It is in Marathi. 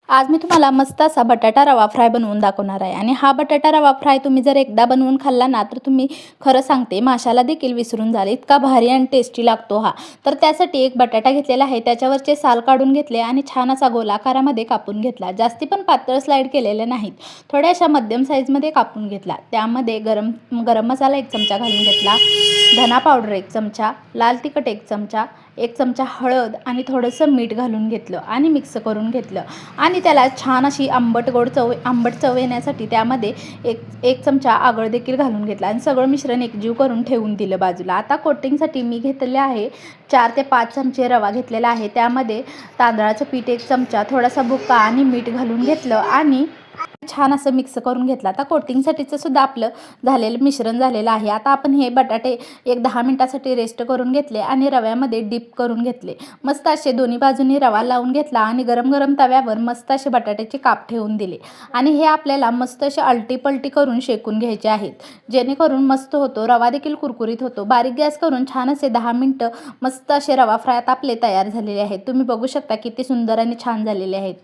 आज मी तुम्हाला मस्त असा बटाटा रवा फ्राय बनवून दाखवणार आहे आणि हा बटाटा रवा फ्राय तुम्ही जर एकदा बनवून खाल्ला ना तर तुम्ही खरं सांगते माशाला देखील विसरून जाल, इतका भारी आणि टेस्टी लागतो हा। तर त्यासाठी एक बटाटा घेतलेला आहे, त्याच्यावरचे साल काढून घेतले आणि छान असा गोलाकारामध्ये कापून घेतला। जास्ती पण पातळ स्लाइड केलेले नाहीत, थोड्याशा मध्यम साईजमध्ये कापून घेतला। त्यामध्ये गरम मसाला 1 चमचा घालून घेतला, धना पावडर 1 चमचा, लाल तिखट 1 चमचा, 1 चमचा हळद आणि थोडंसं मीठ घालून घेतलं आणि मिक्स करून घेतलं आणि त्याला छान अशी आंबट चव येण्यासाठी त्यामध्ये एक चमचा आगळ देखील घालून घेतला आणि सगळं मिश्रण एकजीव करून ठेवून दिलं बाजूला। आता कोटिंगसाठी मी घेतले आहे 4 ते 5 चमचे रवा घेतलेला आहे, त्यामध्ये तांदळाचं पीठ 1 चमचा, थोडासा बुक्का आणि मीठ घालून घेतलं आणि छान असं मिक्स करून घेतला। आता कोटिंगसाठीचं सुद्धा आपलं झालेलं मिश्रण झालेलं आहे। आता आपण हे बटाटे एक 10 मिनिटासाठी रेस्ट करून घेतले आणि रव्यामध्ये डिप करून घेतले। मस्त असे दोन्ही बाजूंनी रवा लावून घेतला आणि गरम गरम तव्यावर मस्त असे बटाट्याचे काप ठेवून दिले आणि हे आपल्याला मस्त असे अलटी पलटी करून शेकून घ्यायचे आहेत, जेणेकरून मस्त होतो, रवा देखील कुरकुरीत होतो। बारीक गॅस करून छान असे 10 मिनिटं मस्त असे रवा फ्राय आपले तयार झालेले आहेत। तुम्ही बघू शकता किती सुंदर आणि छान झालेले आहेत।